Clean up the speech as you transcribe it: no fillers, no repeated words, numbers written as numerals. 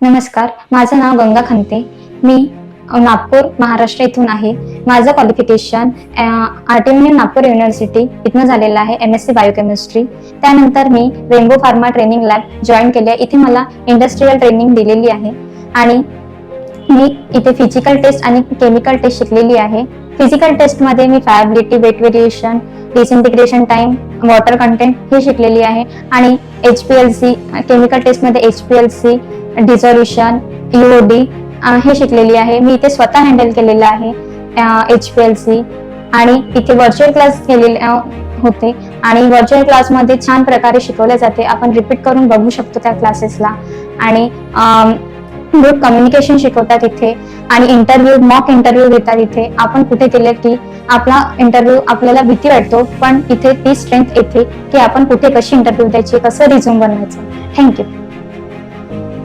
नमस्कार, माझं नाव गंगा खंते. मी नागपूर महाराष्ट्र इथून आहे. माझं क्वालिफिकेशन RTM नागपूर युनिव्हर्सिटी इथनं झालेलं आहे, MSc बायोकेमिस्ट्री. त्यानंतर मी rainbow pharma training lab join केली आहे. इथे मला इंडस्ट्रियल ट्रेनिंग दिलेली आहे आणि मी इथे फिजिकल टेस्ट आणि केमिकल टेस्ट शिकलेली आहे. फिजिकल टेस्ट मध्ये मी friability, weight variation, disintegration time, water content हे शिकलेली आहे आणि HPLC केमिकल टेस्ट मध्ये HPLC, डिझोल्युशन, UOD हे शिकलेली आहे. मी इथे स्वतः हँडल केलेलं आहे HPLC आणि इथे व्हर्च्युअल क्लास केलेले होते आणि व्हर्च्युअल क्लासमध्ये छान प्रकारे शिकवले जाते. आपण रिपीट करून बघू शकतो त्या क्लासेसला आणि ग्रुप कम्युनिकेशन शिकवतात इथे आणि मॉक इंटरव्ह्यू घेतात इथे. आपण कुठे गेले की आपला इंटरव्ह्यू आपल्याला भीती वाटतो, पण इथे ती स्ट्रेंथ येते की आपण कुठे कशी इंटरव्ह्यू द्यायची, कसं रिझ्यूम बनवायचं. थँक्यू.